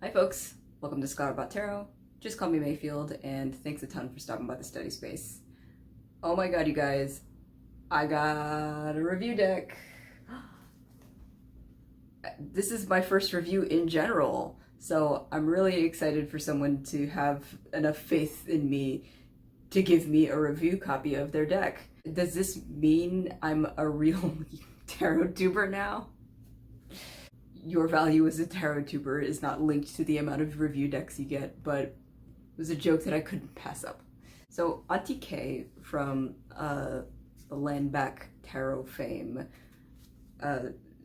Hi folks, welcome to Scholar About Tarot. Just call me Mayfield, and thanks a ton for stopping by the study space. Oh my god, you guys, I got a review deck. This is my first review in general, so I'm really excited for someone to have enough faith in me to give me a review copy of their deck. Does this mean I'm a real tarot tuber now? Your value as a tarot tuber is not linked to the amount of review decks you get, but it was a joke that I couldn't pass up. So Aunty K from the Landback Tarot fame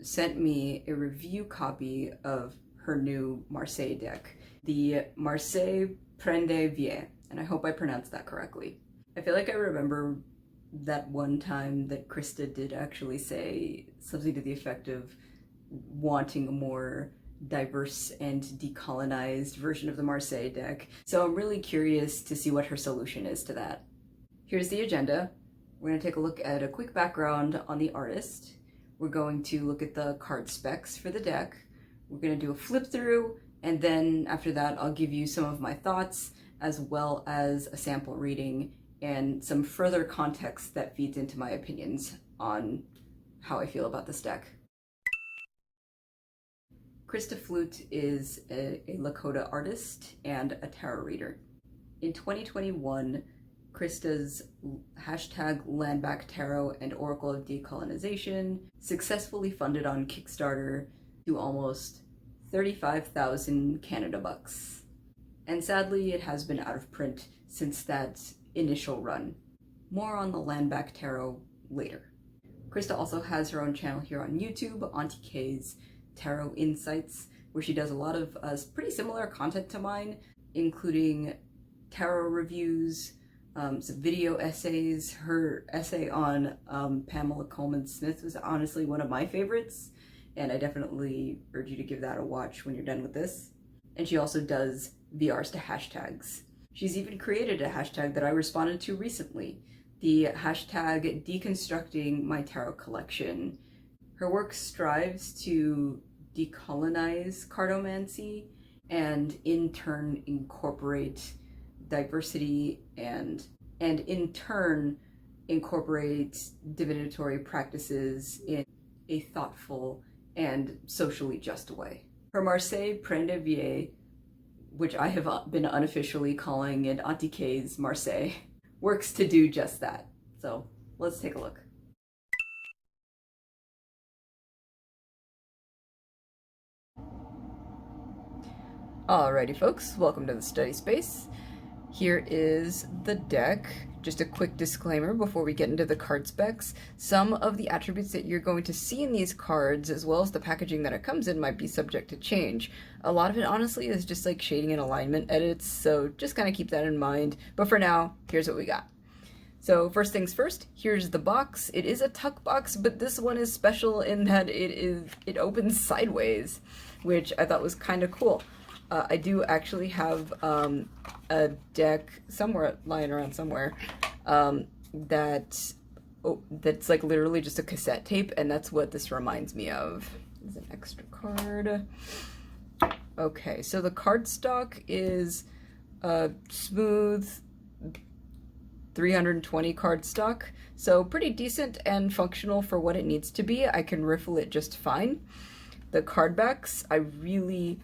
sent me a review copy of her new Marseille deck, the Marseille Prendre Vie, and I hope I pronounced that correctly. I feel like I remember that one time that Krista did actually say something to the effect of wanting a more diverse and decolonized version of the Marseille deck. So I'm really curious to see what her solution is to that. Here's the agenda. We're going to take a look at a quick background on the artist. We're going to look at the card specs for the deck. We're going to do a flip through, and then after that I'll give you some of my thoughts as well as a sample reading and some further context that feeds into my opinions on how I feel about this deck. Krista Flute is a Lakota artist and a tarot reader. In 2021, Krista's hashtag Landback Tarot and Oracle of Decolonization successfully funded on Kickstarter to almost 35,000 Canada bucks. And sadly, it has been out of print since that initial run. More on the Landback Tarot later. Krista also has her own channel here on YouTube, Aunty K's Tarot Insights, where she does a lot of pretty similar content to mine, including tarot reviews, some video essays. Her essay on Pamela Coleman Smith was honestly one of my favorites, and I definitely urge you to give that a watch when you're done with this. And she also does VRs to hashtags. She's even created a hashtag that I responded to recently, the hashtag Deconstructing My Tarot Collection. Her work strives to decolonize cartomancy and in turn incorporate diversity and in turn incorporate divinatory practices in a thoughtful and socially just way. Her Marseille Prendre Vie, which I have been unofficially calling it Aunty K's Marseille, works to do just that. So let's take a look. Alrighty folks, welcome to the study space. Here is the deck. Just a quick disclaimer before we get into the card specs. Some of the attributes that you're going to see in these cards, as well as the packaging that it comes in, might be subject to change. A lot of it honestly is just like shading and alignment edits, so just kind of keep that in mind. But for now, here's what we got. So first things first, here's the box. It is a tuck box, but this one is special in that it opens sideways, which I thought was kind of cool. I do actually have a deck somewhere lying around somewhere that's like literally just a cassette tape, and that's what this reminds me of. There's an extra card. Okay, so the cardstock is a smooth 320 cardstock, so pretty decent and functional for what it needs to be. I can riffle it just fine. The card backs, I really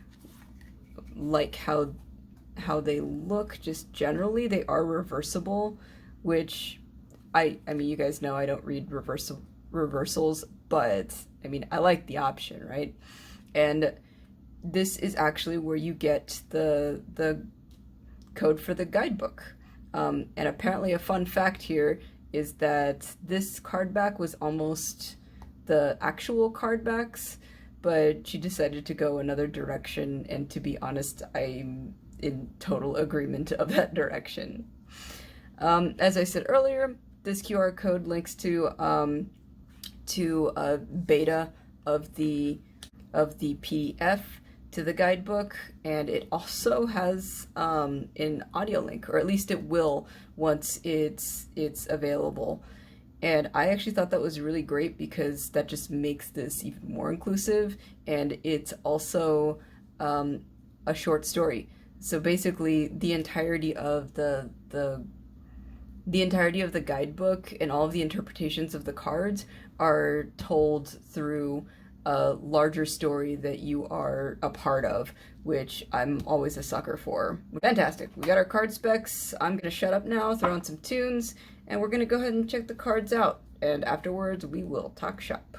like how they look. Just generally they are reversible, which I mean, you guys know I don't read reversals, but I mean, I like the option, right? And this is actually where you get the code for the guidebook. And apparently a fun fact here is that this card back was almost the actual card backs, but she decided to go another direction, and to be honest, I'm in total agreement of that direction. As I said earlier, this QR code links to a beta of the PDF to the guidebook, and it also has an audio link, or at least it will once it's available. And I actually thought that was really great because that just makes this even more inclusive, and it's also a short story. So basically, the entirety of the guidebook and all of the interpretations of the cards are told through a larger story that you are a part of, which I'm always a sucker for. Fantastic. We got our card specs. I'm going to shut up now, throw in some tunes, and we're going to go ahead and check the cards out. And afterwards, we will talk shop.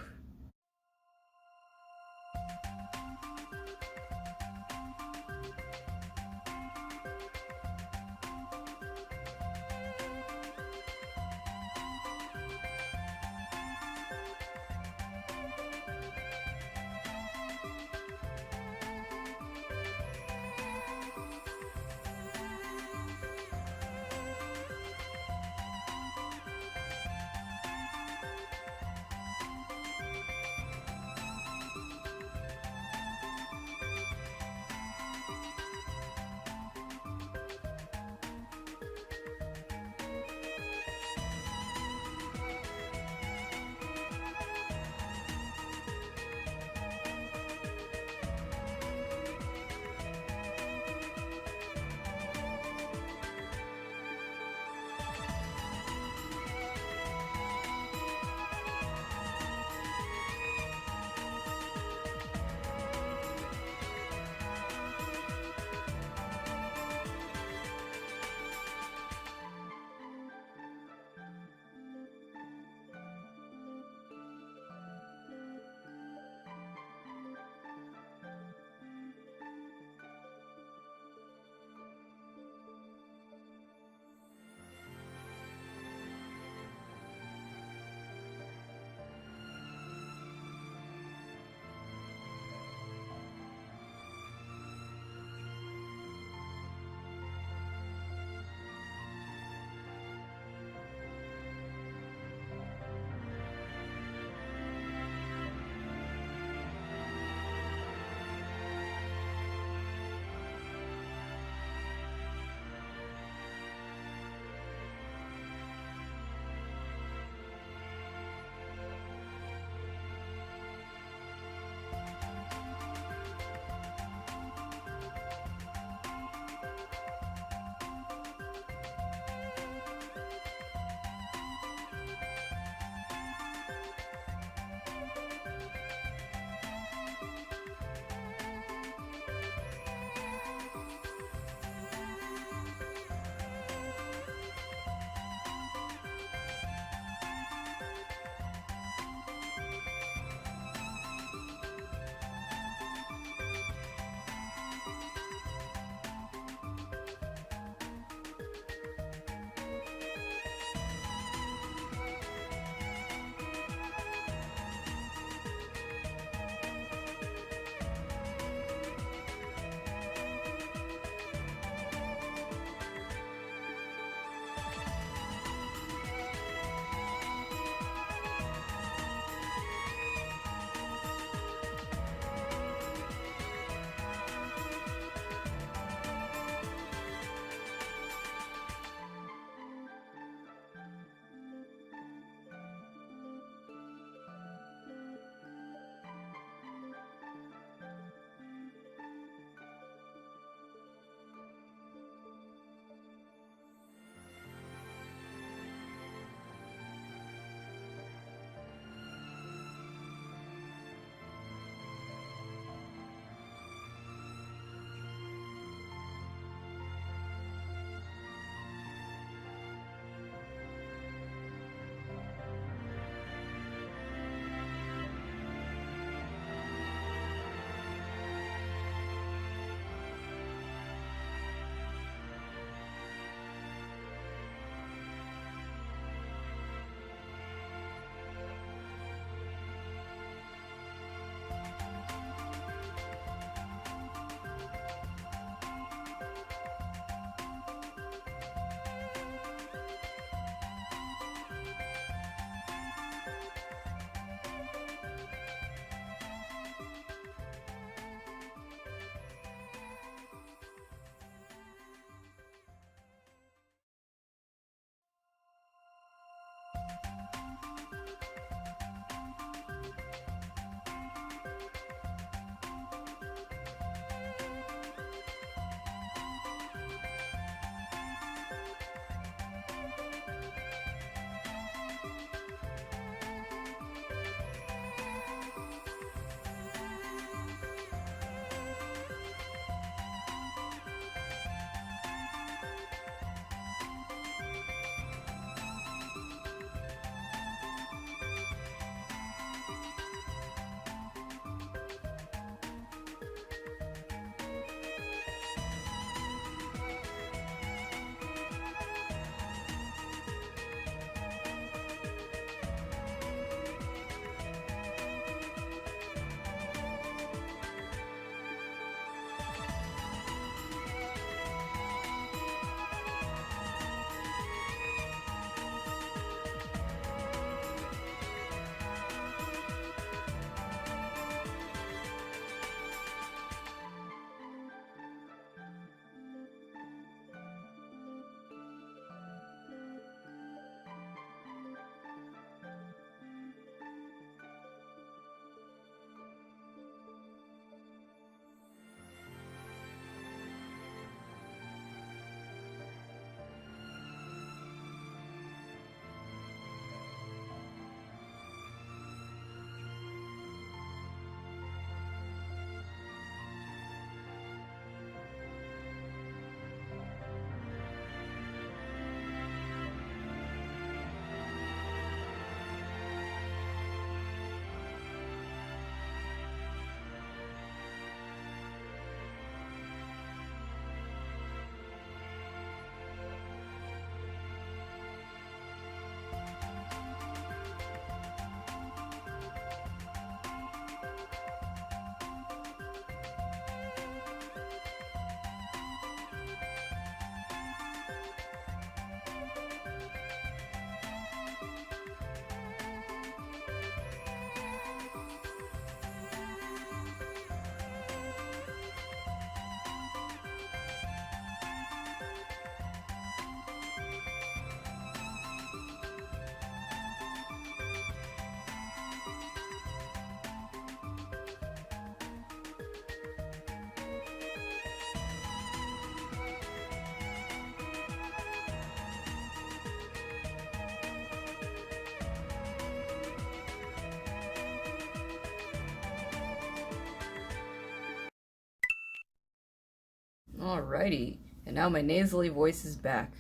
Alrighty, and now my nasally voice is back.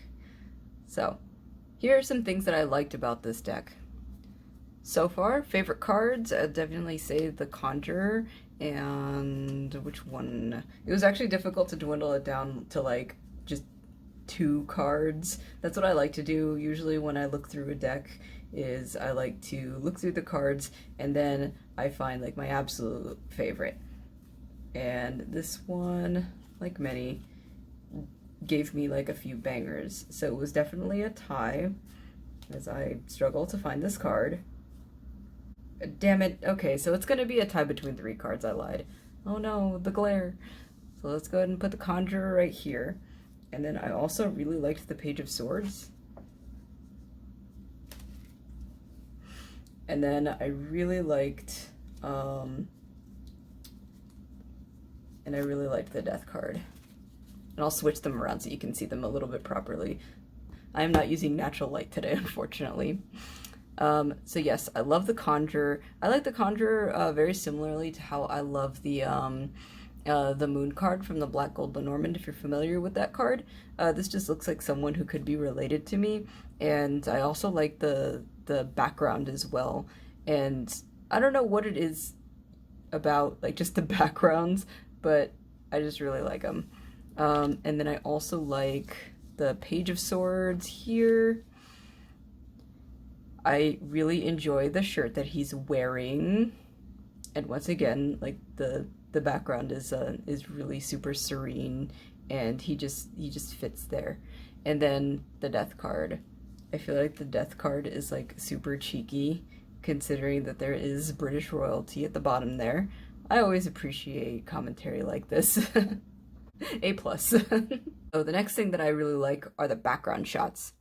So, here are some things that I liked about this deck. So far, favorite cards, I'd definitely say the Conjurer, and which one? It was actually difficult to dwindle it down to like just 2 cards. That's what I like to do usually when I look through a deck, is I like to look through the cards and then I find like my absolute favorite. And this one, like many, gave me like a few bangers. So it was definitely a tie, as I struggle to find this card. Damn it. Okay, so it's gonna be a tie between 3 cards. I lied. Oh no, the glare. So let's go ahead and put the Conjurer right here. And then I also really liked the Page of Swords. And then I really liked, the Death card. And I'll switch them around so you can see them a little bit properly. I am not using natural light today, unfortunately. So yes, I love the Conjurer. I like the Conjurer very similarly to how I love the Moon card from the Black Gold Lenormand, if you're familiar with that card. This just looks like someone who could be related to me, and I also like the background as well. And I don't know what it is about, like, just the backgrounds, but I just really like them. And then I also like the Page of Swords here. I really enjoy the shirt that he's wearing, and once again, like the background is really super serene, and he just fits there. And then the Death card. I feel like the Death card is like super cheeky, considering that there is British royalty at the bottom there. I always appreciate commentary like this. A+. So the next thing that I really like are the background shots.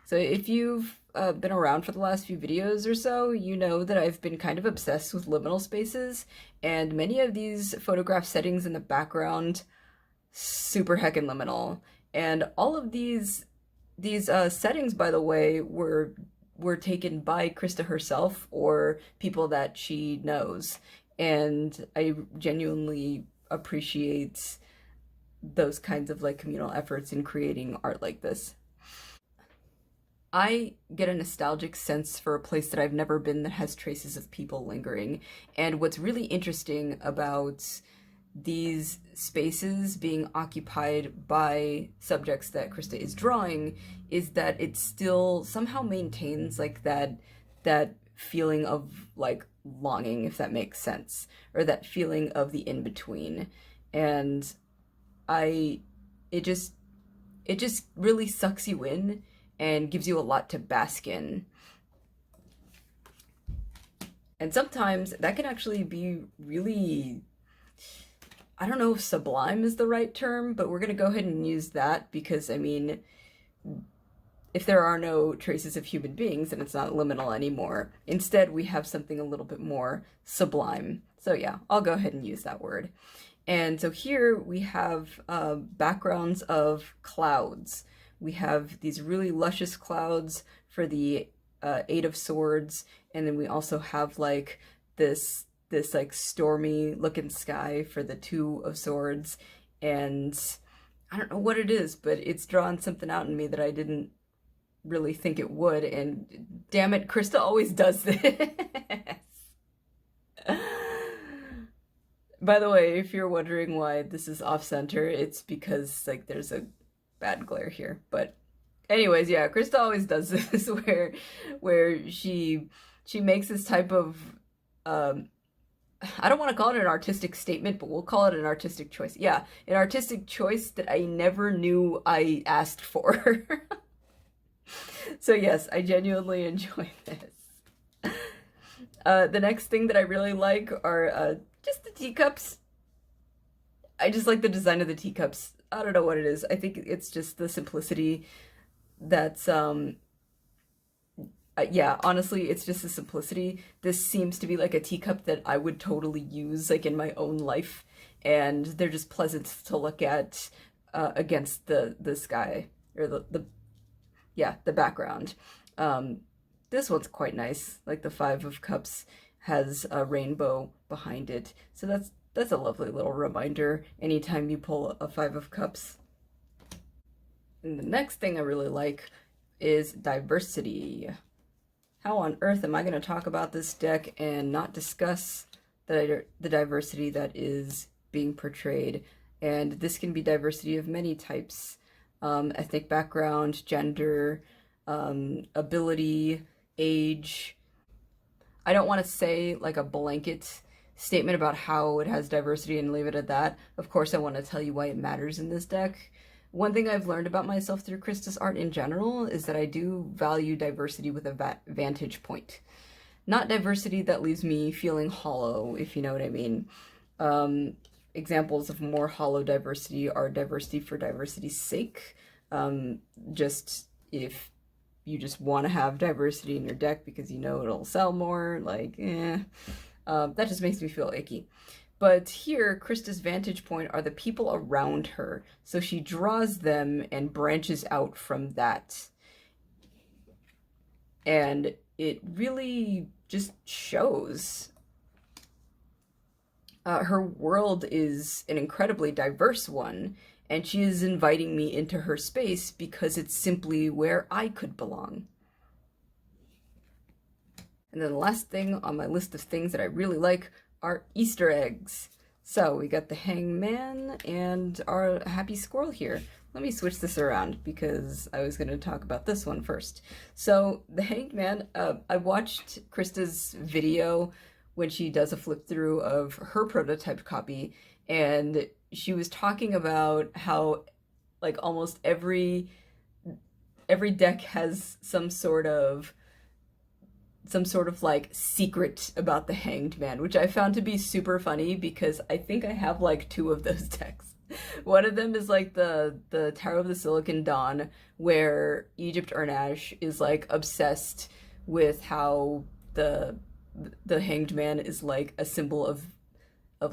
So if you've been around for the last few videos or so, you know that I've been kind of obsessed with liminal spaces, and many of these photograph settings in the background, super heckin' liminal. And all of these settings, by the way, were taken by Krista herself or people that she knows, and I genuinely appreciate those kinds of like communal efforts in creating art like this. I get a nostalgic sense for a place that I've never been that has traces of people lingering. And what's really interesting about these spaces being occupied by subjects that Krista is drawing is that it still somehow maintains like that feeling of like longing, if that makes sense, or that feeling of the in-between. And it just really sucks you in and gives you a lot to bask in. And sometimes that can actually be really, I don't know if sublime is the right term, but we're gonna go ahead and use that because, I mean, if there are no traces of human beings, then it's not liminal anymore. Instead, we have something a little bit more sublime. So yeah, I'll go ahead and use that word. And so here we have backgrounds of clouds. We have these really luscious clouds for the 8 of Swords, and then we also have like this like stormy looking sky for the 2 of Swords. And I don't know what it is, but it's drawn something out in me that I didn't really think it would, and damn it, Krista always does this. By the way, if you're wondering why this is off-center, it's because like there's a bad glare here. But anyways, yeah, Krista always does this where she makes this type of I don't want to call it an artistic statement, but we'll call it an artistic choice. Yeah, an artistic choice that I never knew I asked for. So yes, I genuinely enjoy this. The next thing that I really like are just the teacups. I just like the design of the teacups. I don't know what it is. I think it's just the simplicity that's, yeah, honestly, it's just the simplicity. This seems to be like a teacup that I would totally use like in my own life, and they're just pleasant to look at against the sky, or the background. This one's quite nice. Like the 5 of Cups has a rainbow behind it. So that's a lovely little reminder anytime you pull a 5 of Cups. And the next thing I really like is diversity. How on earth am I going to talk about this deck and not discuss the diversity that is being portrayed? And this can be diversity of many types. Ethnic background, gender, ability, age. I don't want to say like a blanket statement about how it has diversity and leave it at that. Of course, I want to tell you why it matters in this deck. One thing I've learned about myself through Krista's art in general is that I do value diversity with a vantage point. Not diversity that leaves me feeling hollow, if you know what I mean. Examples of more hollow diversity are diversity for diversity's sake. Just if you just want to have diversity in your deck because you know it'll sell more, like, that just makes me feel icky. But here, Krista's vantage point are the people around her. So she draws them and branches out from that. And it really just shows. Her world is an incredibly diverse one, and she is inviting me into her space because it's simply where I could belong. And then the last thing on my list of things that I really like are Easter eggs. So we got the hangman and our happy squirrel here. Let me switch this around because I was going to talk about this one first. So the hanged man, I watched Krista's video when she does a flip through of her prototype copy, and she was talking about how like almost every deck has some sort of like secret about the hanged man, which I found to be super funny because I think I have like 2 of those decks. One of them is like the Tarot of the Silicon Dawn, where Egypt Urnash is like obsessed with how the hanged man is like a symbol of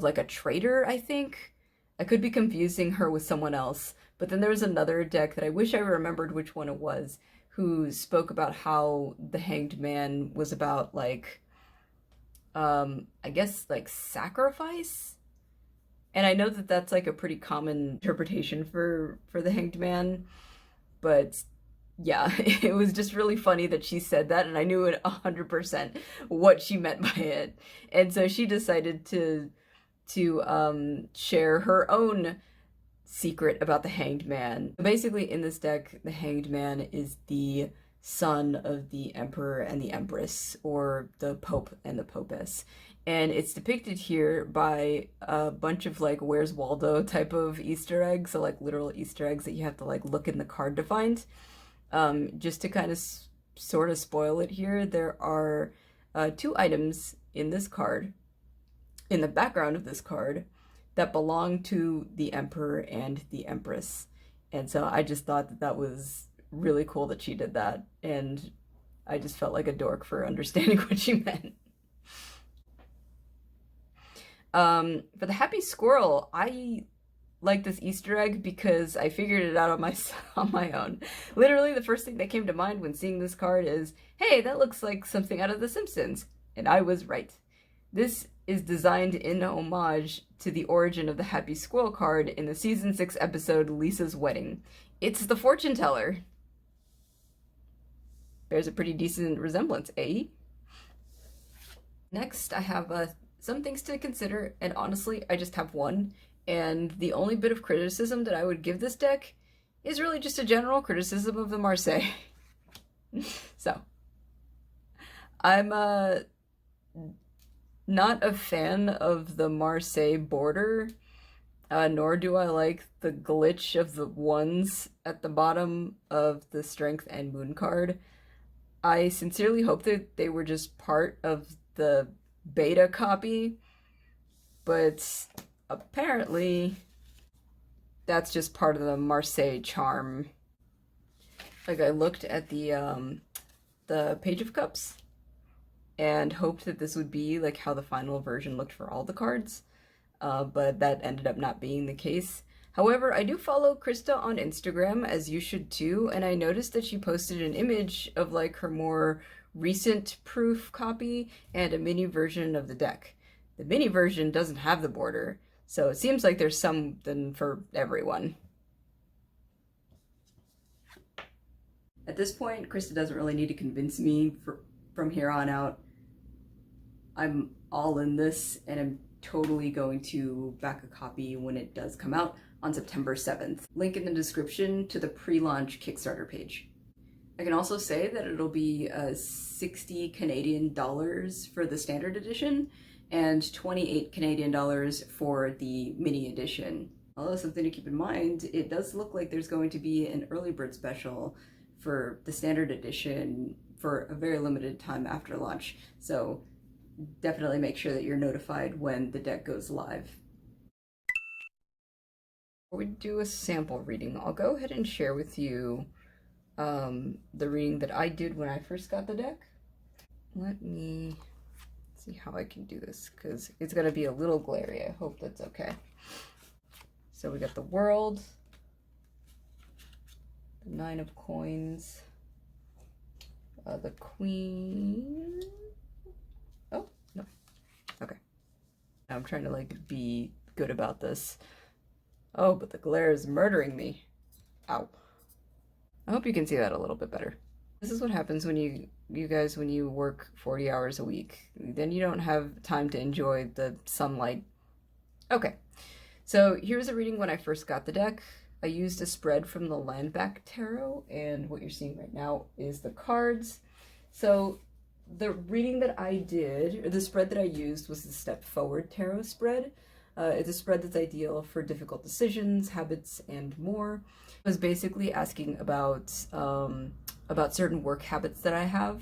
like a traitor, I think. I could be confusing her with someone else, but then there was another deck that I wish I remembered which one it was, who spoke about how the hanged man was about like, I guess like sacrifice? And I know that that's like a pretty common interpretation for the hanged man, but yeah, it was just really funny that she said that, and I knew it 100% what she meant by it. And so she decided to share her own secret about the hanged man. Basically, in this deck, the hanged man is the son of the emperor and the empress, or the pope and the popess. And it's depicted here by a bunch of like Where's Waldo type of Easter eggs, so like literal Easter eggs that you have to like look in the card to find. Just to kind of sort of spoil it here, there are 2 items in this card, in the background of this card, that belong to the emperor and the empress. And so I just thought that that was really cool that she did that, and I just felt like a dork for understanding what she meant. For the happy squirrel, I like this Easter egg because I figured it out on my own. Literally, the first thing that came to mind when seeing this card is, hey, that looks like something out of The Simpsons. And I was right. This is designed in homage to the origin of the Happy Squirrel card in the season 6 episode Lisa's Wedding. It's the fortune teller. Bears a pretty decent resemblance, eh? Next, I have some things to consider, and honestly, I just have one. And the only bit of criticism that I would give this deck is really just a general criticism of the Marseille. So, I'm not a fan of the Marseille border, nor do I like the glitch of the ones at the bottom of the Strength and Moon card. I sincerely hope that they were just part of the beta copy, but apparently that's just part of the Marseille charm. Like, I looked at the Page of Cups and hoped that this would be like how the final version looked for all the cards, but that ended up not being the case. However, I do follow Krista on Instagram, as you should too, and I noticed that she posted an image of like her more recent proof copy and a mini version of the deck. The mini version doesn't have the border, so it seems like there's something for everyone. At this point, Krista doesn't really need to convince me from here on out. I'm all in this, and I'm totally going to back a copy when it does come out on September 7th. Link in the description to the pre-launch Kickstarter page. I can also say that it'll be 60 Canadian dollars for the standard edition and 28 Canadian dollars for the mini edition. Although something to keep in mind, it does look like there's going to be an early bird special for the standard edition for a very limited time after launch. So definitely make sure that you're notified when the deck goes live. Before we do a sample reading, I'll go ahead and share with you the reading that I did when I first got the deck. Let me see how I can do this, because it's going to be a little glary. I hope that's okay. So we got the World, the Nine of Coins, the Queen. Oh, no. Okay. I'm trying to like be good about this. Oh, but the glare is murdering me. Ow. I hope you can see that a little bit better. This is what happens when you guys, when you work 40 hours a week. Then you don't have time to enjoy the sunlight. Okay. So here's a reading when I first got the deck. I used a spread from the Landback Tarot, and what you're seeing right now is the cards. So the reading that I did, or the spread that I used, was the Step Forward Tarot spread. It's a spread that's ideal for difficult decisions, habits, and more. It was basically asking about certain work habits that I have,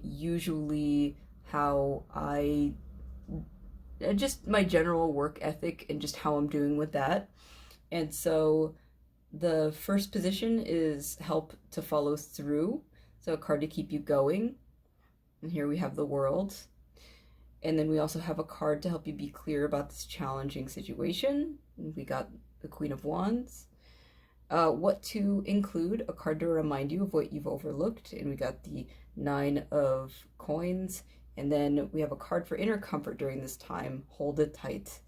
usually how just my general work ethic and just how I'm doing with that. And so the first position is help to follow through, so a card to keep you going. And here we have the World. And then we also have a card to help you be clear about this challenging situation. And we got the Queen of Wands. What to include, a card to remind you of what you've overlooked. And we got the Nine of Coins. And then we have a card for inner comfort during this time. Hold it tight.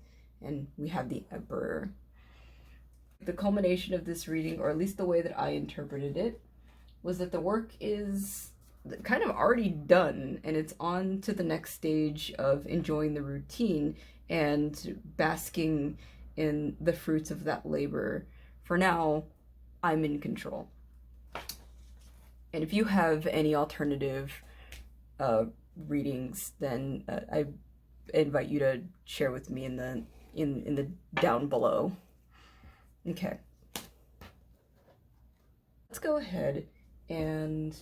And we have the Emperor. The culmination of this reading, or at least the way that I interpreted it, was that the work is kind of already done, and it's on to the next stage of enjoying the routine and basking in the fruits of that labor. For now, I'm in control. And if you have any alternative readings, then I invite you to share with me in the down below. Okay. Let's go ahead and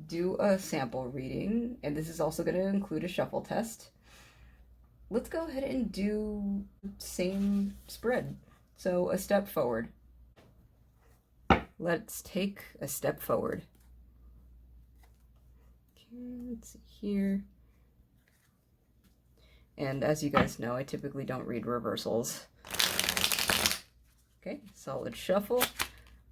do a sample reading, and this is also going to include a shuffle test. Let's go ahead and do same spread. So a step forward. Let's take a step forward. Okay, let's see here. And as you guys know, I typically don't read reversals. Okay, solid shuffle.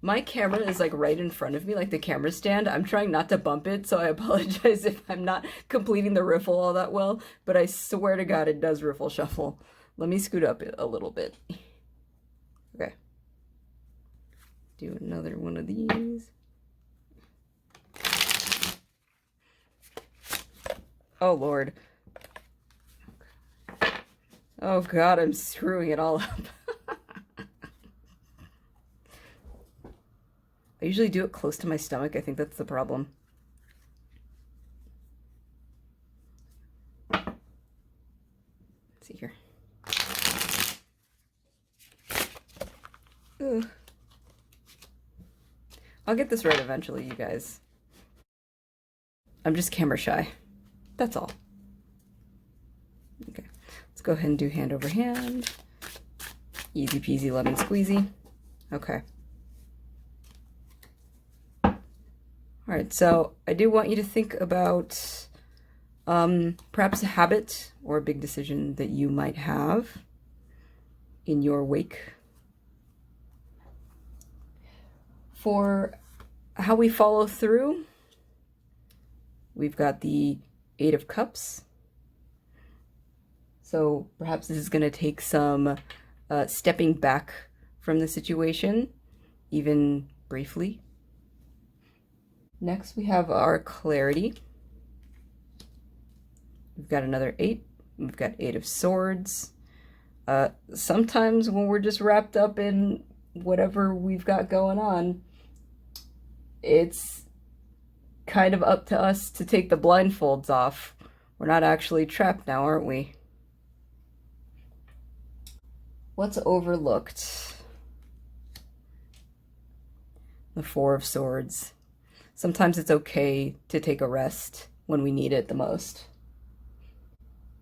My camera is like right in front of me, like the camera stand. I'm trying not to bump it, so I apologize if I'm not completing the riffle all that well, but I swear to God it does riffle shuffle. Let me scoot up a little bit. Okay. Do another one of these. Oh, Lord. Oh, God, I'm screwing it all up. I usually do it close to my stomach. I think that's the problem. Let's see here. Ooh. I'll get this right eventually, you guys. I'm just camera shy. That's all. Okay, let's go ahead and do hand over hand. Easy peasy lemon squeezy. Okay. All right, so I do want you to think about perhaps a habit or a big decision that you might have in your wake. For how we follow through, we've got the Eight of Cups. So perhaps this is going to take some stepping back from the situation, even briefly. Next we have our Clarity. We've got another 8. We've got 8 of Swords. Sometimes when we're just wrapped up in whatever we've got going on, it's kind of up to us to take the blindfolds off. We're not actually trapped now, aren't we? What's overlooked? The 4 of Swords. Sometimes it's okay to take a rest when we need it the most.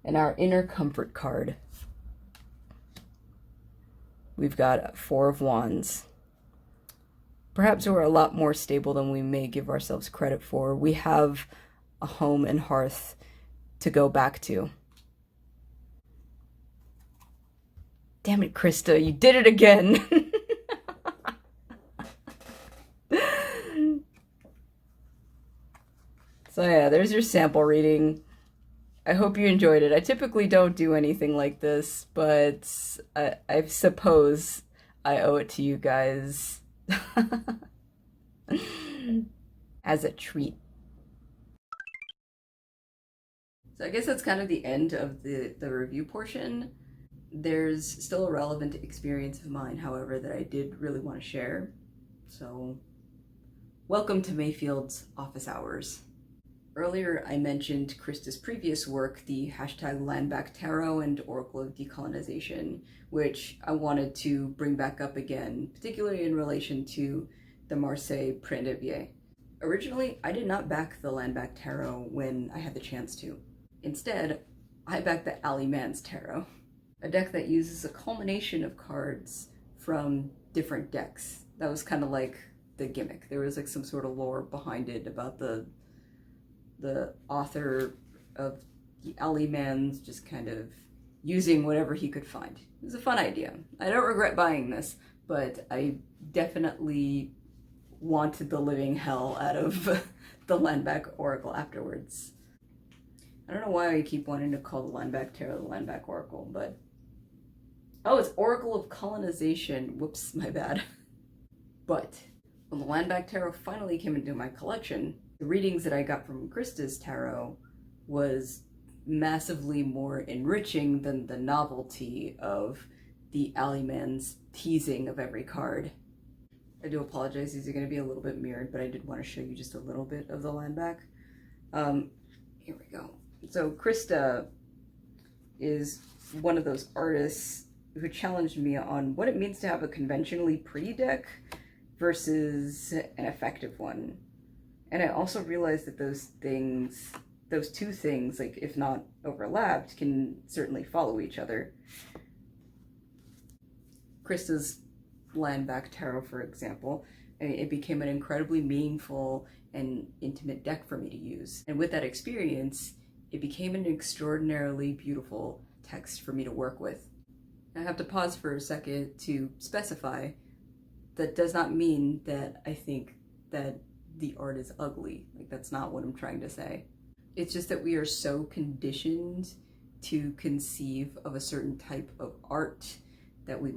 And our Inner Comfort card. We've got 4 of Wands. Perhaps we're a lot more stable than we may give ourselves credit for. We have a home and hearth to go back to. Damn it, Krista, you did it again! So yeah, there's your sample reading. I hope you enjoyed it. I typically don't do anything like this, but I suppose I owe it to you guys as a treat. So I guess that's kind of the end of the review portion. There's still a relevant experience of mine, however, that I did really want to share. So welcome to Mayfield's office hours. Earlier, I mentioned Krista's previous work, the #Landback Tarot and Oracle of Decolonization, which I wanted to bring back up again, particularly in relation to the Marseille Prendre Vie. Originally, I did not back the Landback Tarot when I had the chance to. Instead, I backed the Ali Man's Tarot, a deck that uses a culmination of cards from different decks. That was kind of like the gimmick. There was like some sort of lore behind it about the author of the Ali Man's just kind of using whatever he could find. It was a fun idea. I don't regret buying this, but I definitely wanted the living hell out of the Landback Oracle afterwards. I don't know why I keep wanting to call the Landback Tarot the Landback Oracle, but... Oh, it's Oracle of Colonization. Whoops, my bad. But when the Landback Tarot finally came into my collection, the readings that I got from Krista's tarot was massively more enriching than the novelty of the Ali Man's teasing of every card. I do apologize, these are going to be a little bit mirrored, but I did want to show you just a little bit of the Landback. Here we go. So Krista is one of those artists who challenged me on what it means to have a conventionally pretty deck versus an effective one. And I also realized that those two things, like if not overlapped, can certainly follow each other. Krista's Landback Tarot, for example, it became an incredibly meaningful and intimate deck for me to use. And with that experience, it became an extraordinarily beautiful text for me to work with. I have to pause for a second to specify that does not mean that I think that the art is ugly. Like, that's not what I'm trying to say. It's just that we are so conditioned to conceive of a certain type of art that we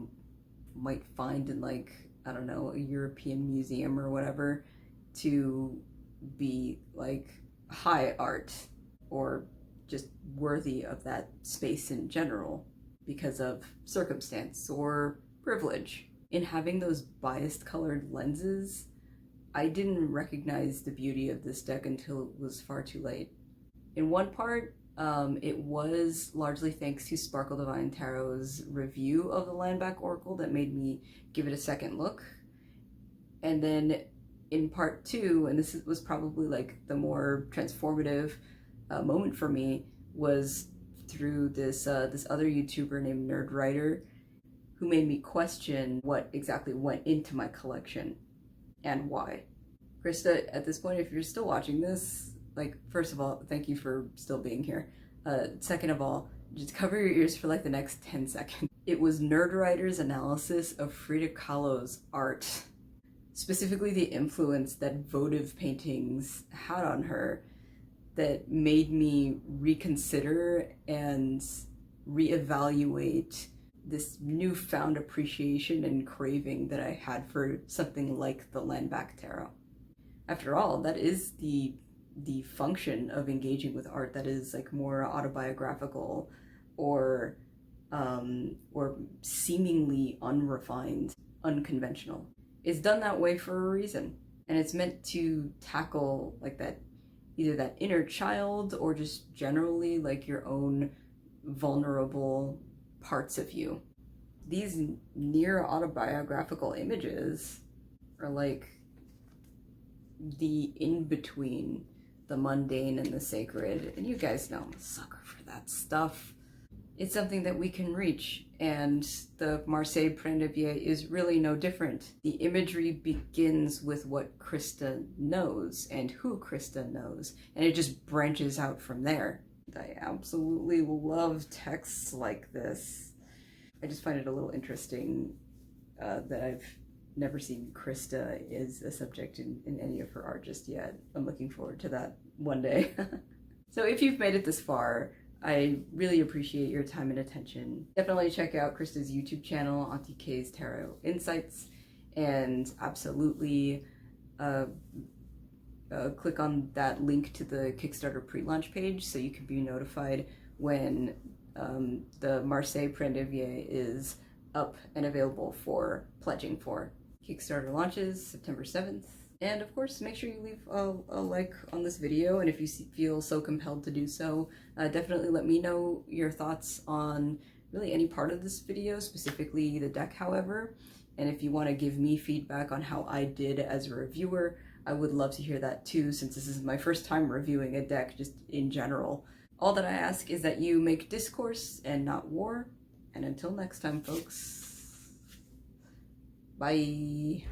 might find in, like, I don't know, a European museum or whatever, to be like high art or just worthy of that space in general because of circumstance or privilege. In having those biased colored lenses, I didn't recognize the beauty of this deck until it was far too late. In one part, it was largely thanks to Sparkle Divine Tarot's review of the Landback Oracle that made me give it a second look. And then in part 2, and this was probably like the more transformative moment for me, was through this other YouTuber named Nerd Writer, who made me question what exactly went into my collection and why. Krista, at this point, if you're still watching this, like, first of all, thank you for still being here. Second of all, just cover your ears for like the next 10 seconds. It was Nerd Writer's analysis of Frida Kahlo's art, specifically the influence that votive paintings had on her, that made me reconsider and reevaluate this newfound appreciation and craving that I had for something like the Landback Tarot. After all, that is the function of engaging with art that is like more autobiographical or seemingly unrefined, unconventional. It's done that way for a reason, and it's meant to tackle like that, either that inner child or just generally like your own vulnerable parts of you. These near autobiographical images are like the in-between the mundane and the sacred, and you guys know I'm a sucker for that stuff. It's something that we can reach, and the Marseille Prendre Vie is really no different. The imagery begins with what Krista knows and who Krista knows, and it just branches out from there. I absolutely love texts like this. I just find it a little interesting that I've never seen Krista as a subject in any of her art just yet. I'm looking forward to that one day. So if you've made it this far, I really appreciate your time and attention. Definitely check out Krista's YouTube channel, Aunty K's Tarot Insights, and absolutely click on that link to the Kickstarter pre-launch page so you can be notified when the Marseille Prendre Vie is up and available for pledging for. Kickstarter launches September 7th. And of course, make sure you leave a like on this video, and if you feel so compelled to do so, definitely let me know your thoughts on really any part of this video, specifically the deck, however. And if you want to give me feedback on how I did as a reviewer, I would love to hear that too, since this is my first time reviewing a deck just in general. All that I ask is that you make discourse and not war. And until next time, folks, bye.